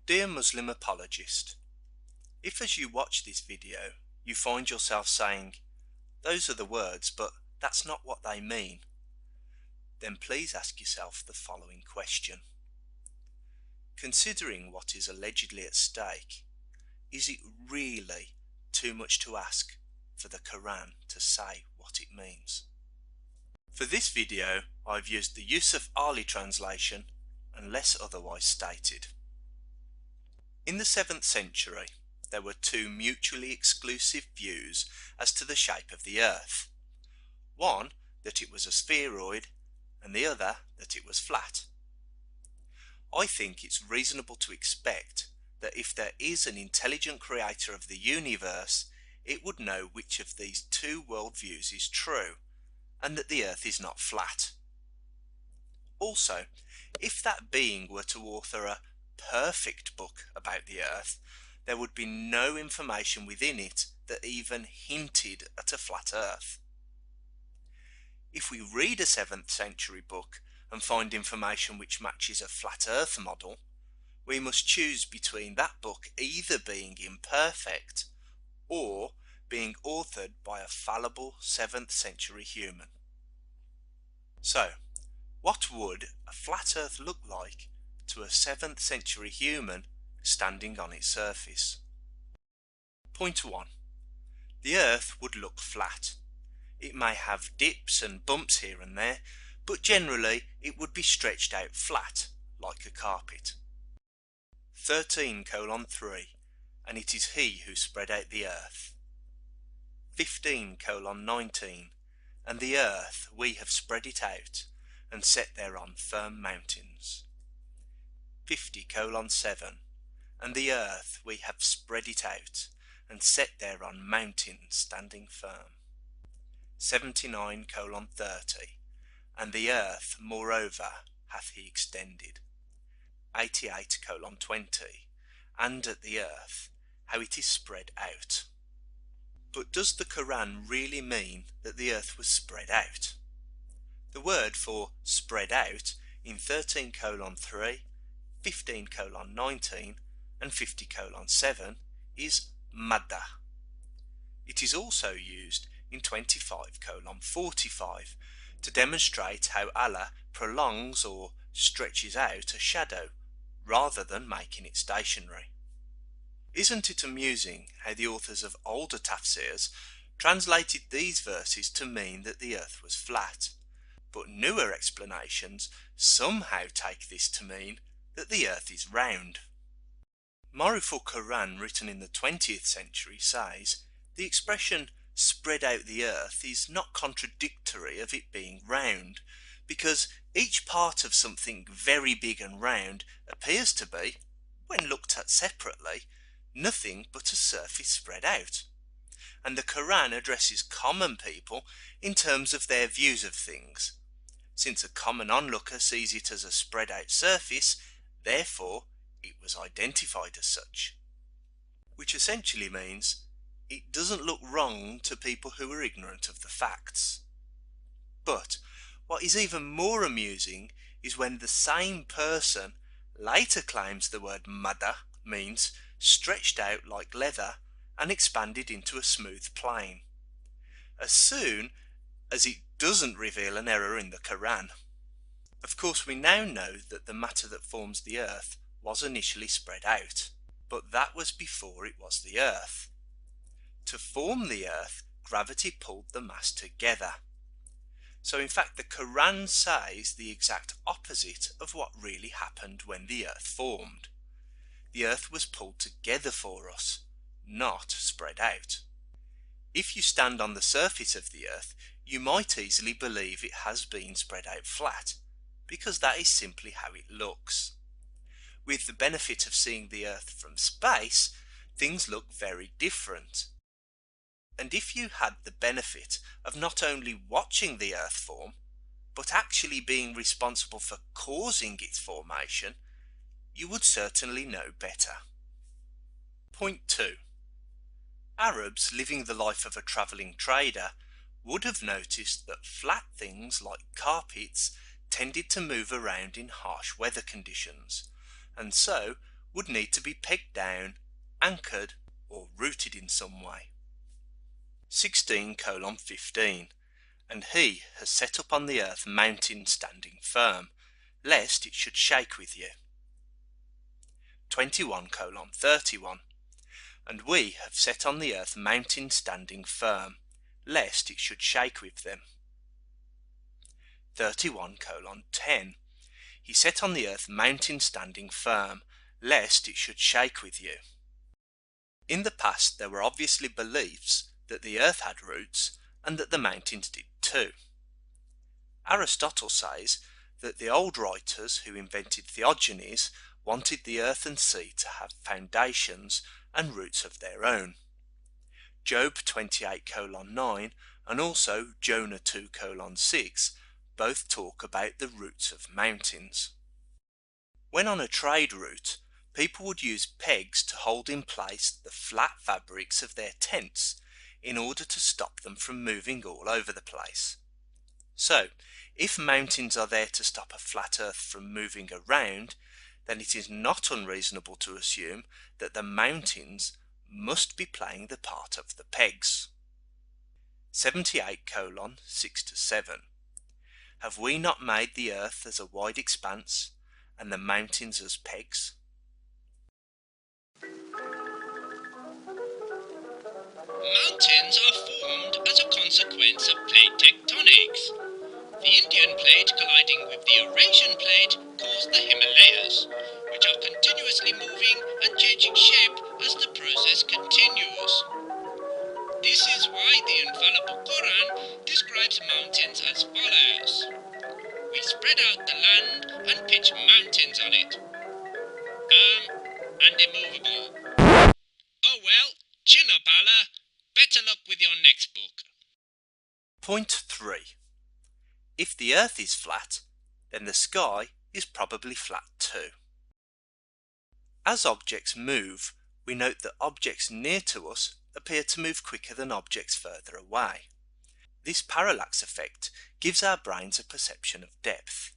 Dear Muslim apologist, if as you watch this video you find yourself saying, "Those are the words, but that's not what they mean," then please ask yourself the following question. Considering what is allegedly at stake, is it really too much to ask for the Quran to say what it means? For this video, I've used the Yusuf Ali translation unless otherwise stated. In the 7th century, there were two mutually exclusive views as to the shape of the earth. One, that it was a spheroid, and the other, that it was flat. I think it's reasonable to expect that if there is an intelligent creator of the universe, it would know which of these two worldviews is true, and that the earth is not flat. Also, if that being were to author a perfect book about the earth, there would be no information within it that even hinted at a flat earth. If we read a 7th century book and find information which matches a flat earth model, we must choose between that book either being imperfect or being authored by a fallible 7th century human. So, what would a flat earth look like to a 7th century human standing on its surface? Point 1. The earth would look flat. It may have dips and bumps here and there, but generally it would be stretched out flat, like a carpet. 13:3, and it is he who spread out the earth. 15:19, and the earth we have spread it out, and set thereon firm mountains. 50:7, and the earth we have spread it out, and set thereon mountains standing firm. 79:30, and the earth moreover hath he extended. 88:20, and at the earth, how it is spread out. But does the Quran really mean that the earth was spread out? The word for spread out in 13:3, 15:19, and 50:7 is madda. It is also used in 25:45 to demonstrate how Allah prolongs or stretches out a shadow rather than making it stationary. Isn't it amusing how the authors of older tafsirs translated these verses to mean that the earth was flat, but newer explanations somehow take this to mean that the earth is round? Maruful Quran, written in the 20th century, says the expression spread out the earth is not contradictory of it being round, because each part of something very big and round appears to be, when looked at separately, nothing but a surface spread out. And the Quran addresses common people in terms of their views of things. Since a common onlooker sees it as a spread out surface, therefore it was identified as such. Which essentially means it doesn't look wrong to people who are ignorant of the facts. But what is even more amusing is when the same person later claims the word madda means stretched out like leather and expanded into a smooth plane, as soon as it doesn't reveal an error in the Quran. Of course, we now know that the matter that forms the earth was initially spread out, but that was before it was the earth. To form the earth, gravity pulled the mass together. So in fact the Quran says the exact opposite of what really happened when the earth formed. The earth was pulled together for us, not spread out. If you stand on the surface of the earth, you might easily believe it has been spread out flat, because that is simply how it looks. With the benefit of seeing the earth from space, things look very different. And if you had the benefit of not only watching the earth form, but actually being responsible for causing its formation, you would certainly know better. Point 2. Arabs living the life of a travelling trader would have noticed that flat things like carpets tended to move around in harsh weather conditions, and so would need to be pegged down, anchored, or rooted in some way. 16:15. And he has set up on the earth mountains standing firm, lest it should shake with you. 21:31. And we have set on the earth mountains standing firm, lest it should shake with them. 31:10. He set on the earth mountains standing firm, lest it should shake with you. In the past there were obviously beliefs that the earth had roots and that the mountains did too. Aristotle says that the old writers who invented theogonies wanted the earth and sea to have foundations and roots of their own. Job 28:9 and also Jonah 2:6 both talk about the roots of mountains. When on a trade route, people would use pegs to hold in place the flat fabrics of their tents in order to stop them from moving all over the place. So, if mountains are there to stop a flat earth from moving around, then it is not unreasonable to assume that the mountains must be playing the part of the pegs. 78:6-7. Have we not made the earth as a wide expanse, and the mountains as pegs? Mountains are formed as a consequence of plate tectonics. The Indian plate colliding with the Eurasian plate caused the Himalayas, which are continuously moving and changing shape as the process continues. This is why the infallible Koran describes mountains as follows. We spread out the land and pitch mountains on it. And immovable. Oh well, chin up Allah. Better luck with your next book. Point 3. If the earth is flat, then the sky is probably flat too. As objects move, we note that objects near to us appear to move quicker than objects further away. This parallax effect gives our brains a perception of depth.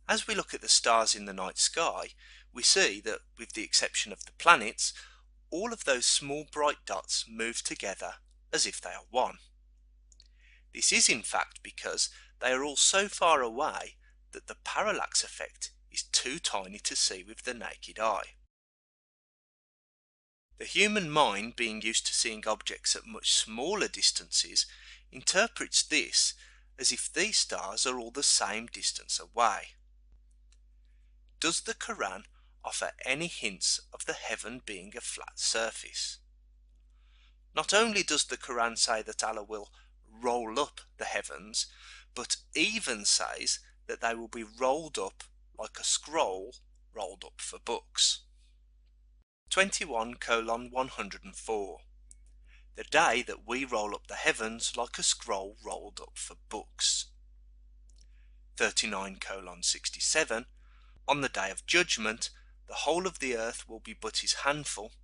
As we look at the stars in the night sky, we see that, with the exception of the planets, all of those small bright dots move together as if they are one. This is in fact because they are all so far away that the parallax effect is too tiny to see with the naked eye. The human mind, being used to seeing objects at much smaller distances, interprets this as if these stars are all the same distance away. Does the Quran offer any hints of the heaven being a flat surface? Not only does the Quran say that Allah will roll up the heavens, but even says that they will be rolled up like a scroll rolled up for books. 21:104. The day that we roll up the heavens like a scroll rolled up for books. 39:67. On the day of judgment, the whole of the earth will be but his handful,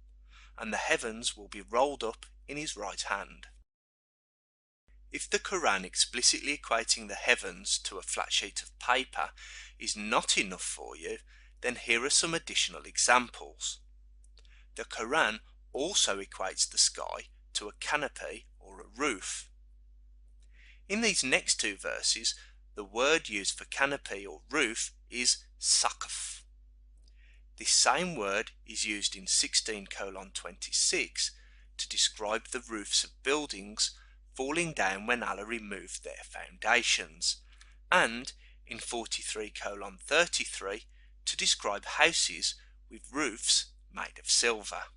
and the heavens will be rolled up in his right hand. If the Quran explicitly equating the heavens to a flat sheet of paper is not enough for you, then here are some additional examples. The Quran also equates the sky to a canopy or a roof. In these next two verses, the word used for canopy or roof is saqf. This same word is used in 16:26 to describe the roofs of buildings falling down when Allah removed their foundations, and in 43:33 to describe houses with roofs made of silver.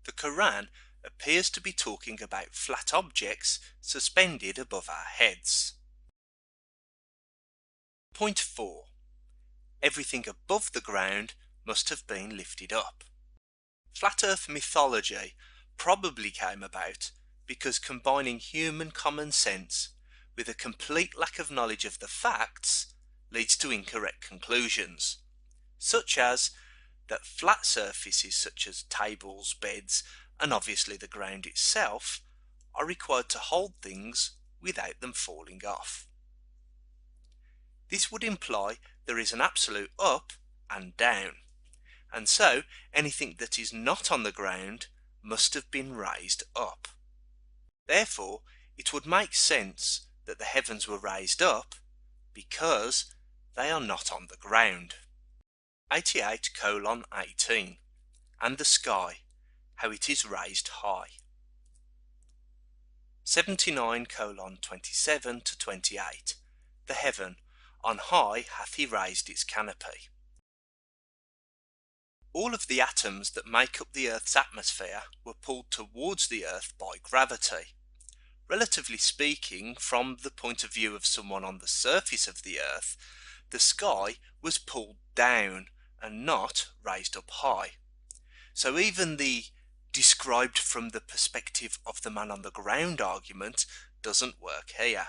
The Quran appears to be talking about flat objects suspended above our heads. Point 4. Everything above the ground must have been lifted up. Flat Earth mythology probably came about because combining human common sense with a complete lack of knowledge of the facts leads to incorrect conclusions, such as that flat surfaces such as tables, beds, and obviously the ground itself are required to hold things without them falling off. This would imply there is an absolute up and down, and so anything that is not on the ground must have been raised up. Therefore, it would make sense that the heavens were raised up because they are not on the ground. 88:18 And the sky, how it is raised high. 79:27-28 The heaven, on high hath he raised its canopy. All of the atoms that make up the Earth's atmosphere were pulled towards the Earth by gravity. Relatively speaking, from the point of view of someone on the surface of the Earth, the sky was pulled down and not raised up high. So even the described from the perspective of the man on the ground argument doesn't work here.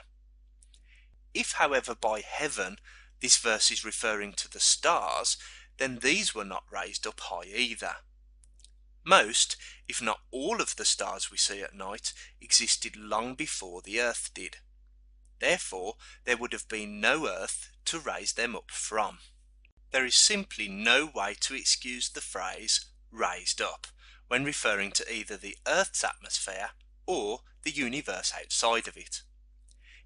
If, however, by heaven this verse is referring to the stars, then these were not raised up high either. Most, if not all of the stars we see at night existed long before the Earth did. Therefore, there would have been no Earth to raise them up from. There is simply no way to excuse the phrase raised up when referring to either the Earth's atmosphere or the universe outside of it.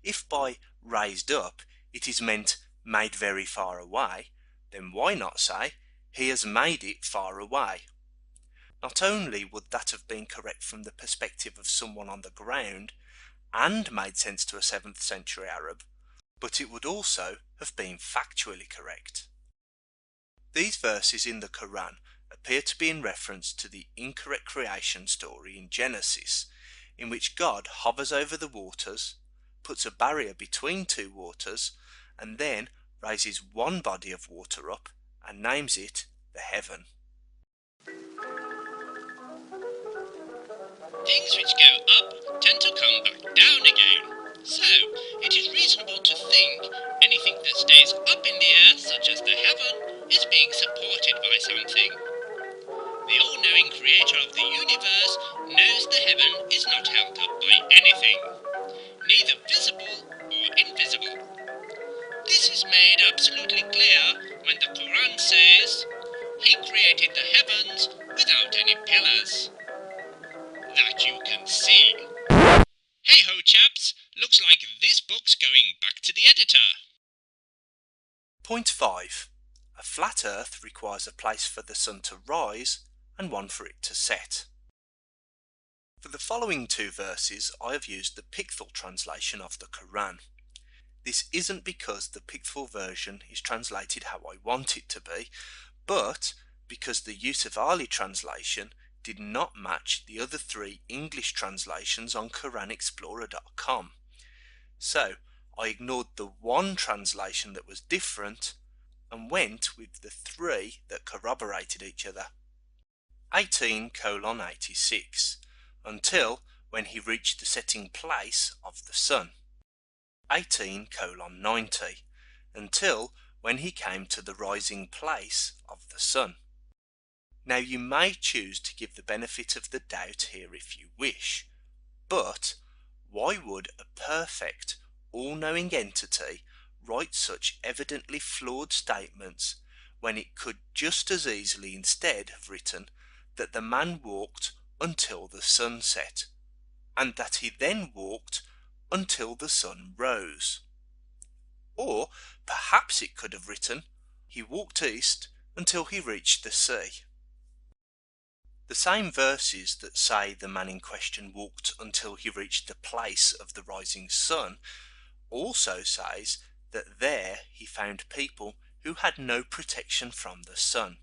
If by raised up it is meant made very far away, then why not say he has made it far away? Not only would that have been correct from the perspective of someone on the ground and made sense to a 7th century Arab, but it would also have been factually correct. These verses in the Quran appear to be in reference to the incorrect creation story in Genesis, in which God hovers over the waters, puts a barrier between two waters, and then raises one body of water up and names it the heaven. Things which go up tend to come back down again. So, it is reasonable to think anything that stays up in the air, such as the heaven, is being supported by something. The all-knowing creator of the universe knows the heaven is not held up by anything, neither visible or invisible. This is made absolutely clear when the Quran says, "He created the heavens without any pillars." That you can see. Hey ho chaps, looks like this book's going back to the editor. Point 5. A flat earth requires a place for the sun to rise and one for it to set. For the following two verses I have used the Pickthall translation of the Quran. This isn't because the Pickthall version is translated how I want it to be, but because the Yusuf-Ali translation did not match the other three English translations on KoranExplorer.com. So I ignored the one translation that was different and went with the three that corroborated each other. 18:86 Until when he reached the setting place of the sun. 18:90 Until when he came to the rising place of the sun. Now you may choose to give the benefit of the doubt here if you wish, but why would a perfect, all-knowing entity write such evidently flawed statements when it could just as easily instead have written that the man walked until the sun set, and that he then walked until the sun rose? Or perhaps it could have written, he walked east until he reached the sea. The same verses that say the man in question walked until he reached the place of the rising sun also says that there he found people who had no protection from the sun.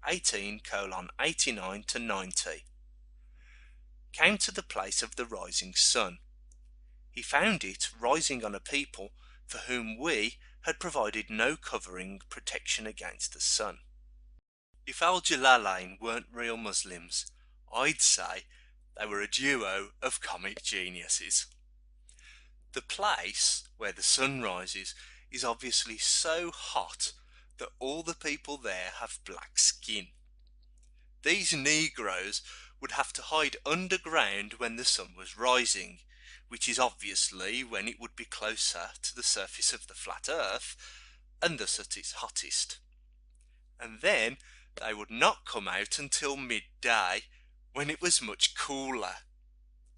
18:89-90 Came to the place of the rising sun. He found it rising on a people for whom we had provided no covering protection against the sun. If Al-Jalalain weren't real Muslims, I'd say they were a duo of comic geniuses. The place where the sun rises is obviously so hot that all the people there have black skin. These Negroes would have to hide underground when the sun was rising, which is obviously when it would be closer to the surface of the flat earth, and thus at its hottest. And then they would not come out until midday, when it was much cooler.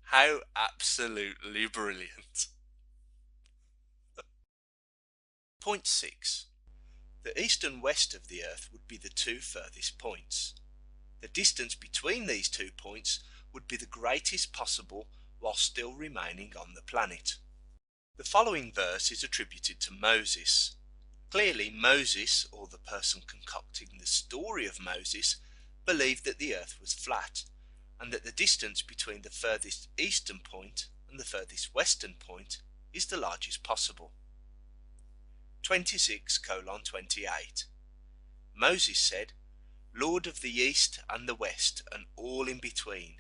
How absolutely brilliant. Point 6. The east and west of the Earth would be the two furthest points. The distance between these 2 points would be the greatest possible while still remaining on the planet. The following verse is attributed to Moses. Clearly Moses, or the person concocting the story of Moses, believed that the Earth was flat, and that the distance between the furthest eastern point and the furthest western point is the largest possible. 26:28. Moses said, "Lord of the east and the west and all in between,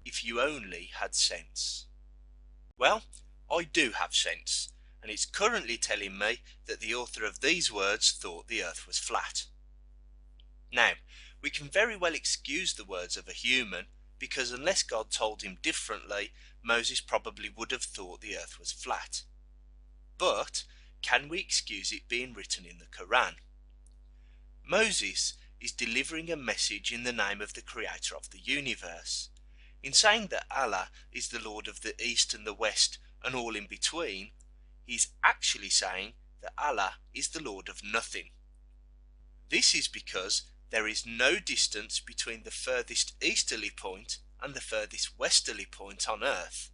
if you only had sense." Well, I do have sense, and it's currently telling me that the author of these words thought the Earth was flat. Now, we can very well excuse the words of a human, because unless God told him differently, Moses probably would have thought the Earth was flat. But can we excuse it being written in the Koran? Moses is delivering a message in the name of the creator of the universe. In saying that Allah is the Lord of the East and the West and all in between, he is actually saying that Allah is the Lord of nothing. This is because there is no distance between the furthest easterly point and the furthest westerly point on Earth.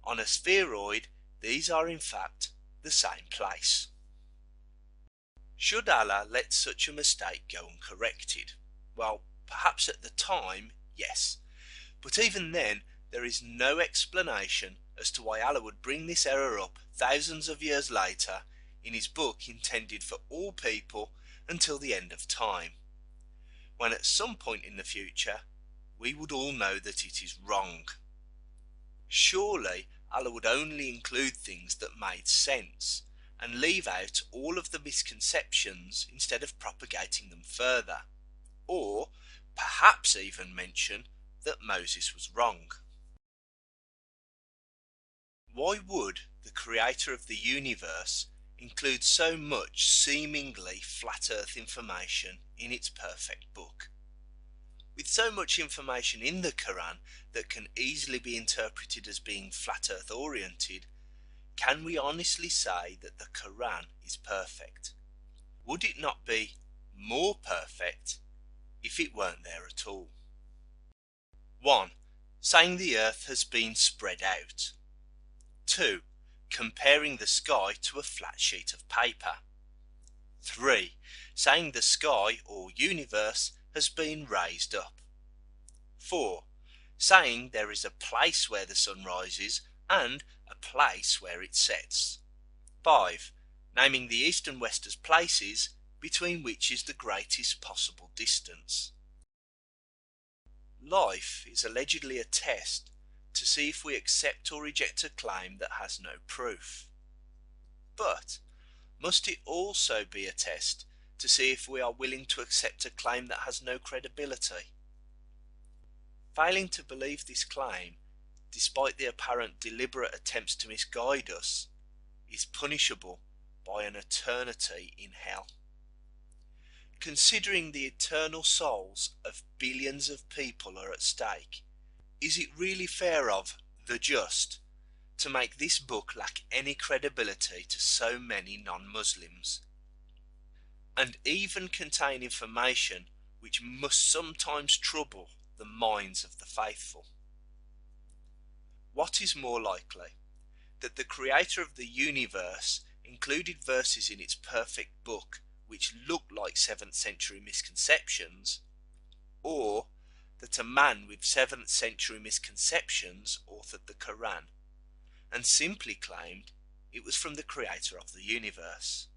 On a spheroid, these are in fact the same place. Should Allah let such a mistake go uncorrected? Well, perhaps at the time, yes. But even then, there is no explanation as to why Allah would bring this error up thousands of years later in his book intended for all people until the end of time, when at some point in the future we would all know that it is wrong. Surely Allah would only include things that made sense and leave out all of the misconceptions instead of propagating them further, or perhaps even mention that Moses was wrong. Why would the creator of the universe include so much seemingly flat earth information in its perfect book? With so much information in the Quran that can easily be interpreted as being flat earth oriented, can we honestly say that the Quran is perfect? Would it not be more perfect if it weren't there at all? 1. Saying the earth has been spread out. 2. Comparing the sky to a flat sheet of paper. 3. Saying the sky or universe has been raised up. 4. Saying there is a place where the sun rises and a place where it sets. 5. Naming the east and west as places between which is the greatest possible distance. Life is allegedly a test to see if we accept or reject a claim that has no proof. But must it also be a test to see if we are willing to accept a claim that has no credibility? Failing to believe this claim, despite the apparent deliberate attempts to misguide us, is punishable by an eternity in hell. Considering the eternal souls of billions of people are at stake, is it really fair of the just to make this book lack any credibility to so many non-Muslims, and even contain information which must sometimes trouble the minds of the faithful? What is more likely, that the creator of the universe included verses in its perfect book which look like 7th century misconceptions, or that a man with 7th century misconceptions authored the Quran and simply claimed it was from the creator of the universe?